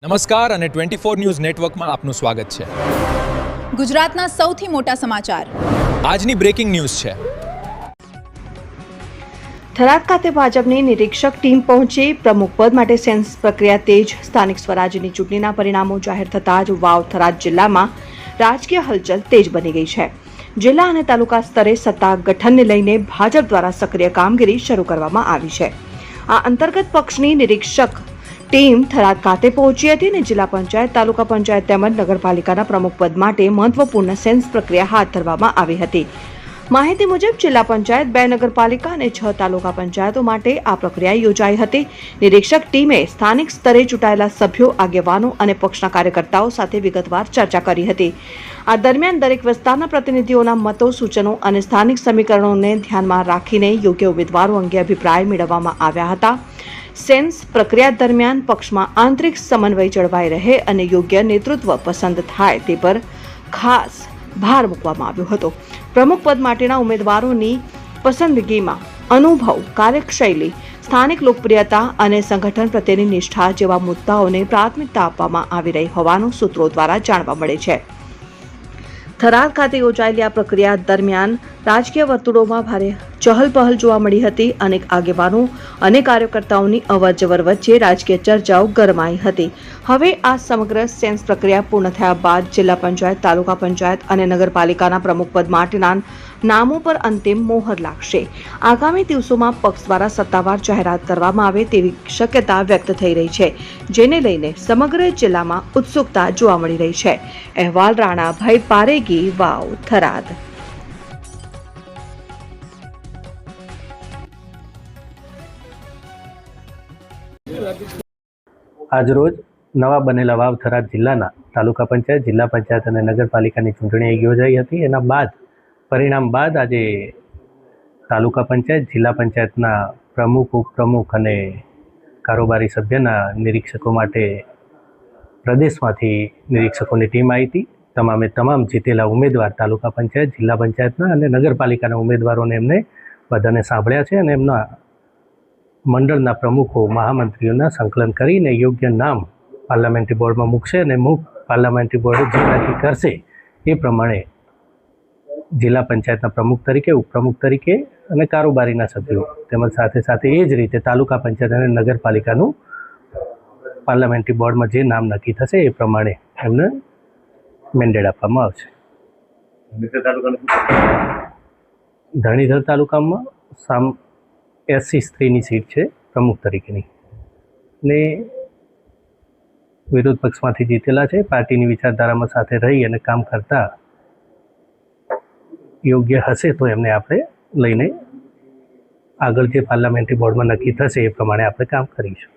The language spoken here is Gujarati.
નમસ્કાર અને 24 ન્યૂઝ નેટવર્કમાં આપનું સ્વાગત છે। ગુજરાતના સૌથી મોટા સમાચાર આજની બ્રેકિંગ ન્યૂઝ છે। થરાદ ખાતે ભાજપની નિરીક્ષક ટીમ પહોંચી। પ્રમુખ પદ માટે સેન્સ પ્રક્રિયા તેજ। સ્થાનિક સ્વરાજ્યની ચૂંટણીના પરિણામો જાહેર થતાં જ વાવ થરાદ જિલ્લામાં રાજકીય હલચલ તેજ બની ગઈ છે। જિલ્લા અને તાલુકા સ્તરે સત્તા ગઠનને લઈને ભાજપ દ્વારા સક્રિય કામગીરી શરૂ કરવામાં આવી છે। આ અંતર્ગત પક્ષની નિરીક્ષક ટીમ થરાદ ખાતે પહોંચી હતી અને જિલ્લા પંચાયત, તાલુકા પંચાયત તેમજ નગરપાલિકાના પ્રમુખ પદ માટે મહત્વપૂર્ણ સેન્સ પ્રક્રિયા હાથ ધરવામાં આવી હતી। માહિતી મુજબ જિલ્લા પંચાયત, 2 નગરપાલિકા અને 6 તાલુકા પંચાયતો માટે આ પ્રક્રિયા યોજાઈ હતી। નિરીક્ષક ટીમે સ્થાનિક સ્તરે ચૂંટાયેલા સભ્યો, આગેવાનો અને પક્ષના કાર્યકર્તાઓ સાથે વિગતવાર ચર્ચા કરી હતી। આ દરમિયાન દરેક વિસ્તારના પ્રતિનિધિઓના મતો, સૂચનો અને સ્થાનિક સમીકરણોને ધ્યાનમાં રાખીને યોગ્ય ઉમેદવારો અંગે અભિપ્રાય મેળવવામાં આવ્યા હતા। સેન્સ પ્રક્રિયા દરમિયાન પક્ષમાં આંતરિક સમન્વય જળવાઈ રહે અને યોગ્ય નેતૃત્વ પસંદ થાય તે પર ખાસ ભાર મૂકવામાં આવ્યો હતો। પ્રમુખ પદ માટેના ઉમેદવારોની પસંદગીમાં અનુભવ, કાર્યશૈલી, સ્થાનિક લોકપ્રિયતા અને સંગઠન પ્રત્યેની નિષ્ઠા જેવા મુદ્દાઓને પ્રાથમિકતા આપવામાં આવી રહી હોવાનું સૂત્રો દ્વારા જાણવા મળે છે। થરાદ ખાતે યોજાયેલી આ પ્રક્રિયા દરમિયાન રાજકીય વર્તુળોમાં ભારે ચહલપહલ જોવા મળી હતી। અનેક આગેવાનો અને કાર્યકર્તાઓની અવરજવર વચ્ચે રાજકીય ચર્ચાઓ ગરમાઈ હતી। હવે આ સમગ્ર સેન્સ પ્રક્રિયા પૂર્ણ થયા બાદ જિલ્લા પંચાયત, તાલુકા પંચાયત અને નગરપાલિકાના પ્રમુખ પદ માટેના નામો પર અંતિમ મોહર લાગશે। આગામી દિવસોમાં પક્ષ દ્વારા સત્તાવાર જાહેરાત કરવામાં આવે તેવી શક્યતા વ્યક્ત થઈ રહી છે, જેને લઈને સમગ્ર જિલ્લામાં ઉત્સુકતા જોવા મળી રહી છે। અહેવાલ રાણાભાઈ પારેગી, વાવ, થરાદ। આજરોજ નવા બનેલા વાવ થરાદ જિલ્લાના તાલુકા પંચાયત, જિલ્લા પંચાયત અને નગરપાલિકાની ચૂંટણી યોજાઈ હતી। એના બાદ પરિણામ બાદ આજે તાલુકા પંચાયત, જિલ્લા પંચાયતના પ્રમુખ, ઉપપ્રમુખ અને કારોબારી સભ્યના નિરીક્ષકો માટે પ્રદેશમાંથી નિરીક્ષકોની ટીમ આવી હતી। તમામે તમામ જીતેલા ઉમેદવાર તાલુકા પંચાયત, જિલ્લા પંચાયતના અને નગરપાલિકાના ઉમેદવારોને એમને બધાને સાંભળ્યા છે અને એમના મંડળના પ્રમુખો, મહામંત્રીઓના સંકલન કરીને યોગ્ય નામ પાર્લામેન્ટરી બોર્ડમાં મૂકશે અને પાર્લામેન્ટરી બોર્ડ જે નક્કી કરશે એ પ્રમાણે જિલ્લા પંચાયતના પ્રમુખ તરીકે, ઉપપ્રમુખ તરીકે અને કારોબારીના સભ્યો તેમજ સાથે સાથે એ જ રીતે તાલુકા પંચાયત અને નગરપાલિકાનું પાર્લામેન્ટરી બોર્ડમાં જે નામ નક્કી થશે એ પ્રમાણે એમને મેન્ડેટ આપવામાં આવશે। ધરણીધર તાલુકામાં SC સ્ત્રીની સીટ છે પ્રમુખ તરીકેની ને વિરોધ પક્ષમાંથી જીતેલા છે। પાર્ટીની વિચારધારામાં સાથે રહી અને કામ કરતા યોગ્ય હશે તો એમને આપણે લઈને આગળ જે પાર્લામેન્ટરી બોર્ડમાં નક્કી થશે એ પ્રમાણે આપણે કામ કરીશું।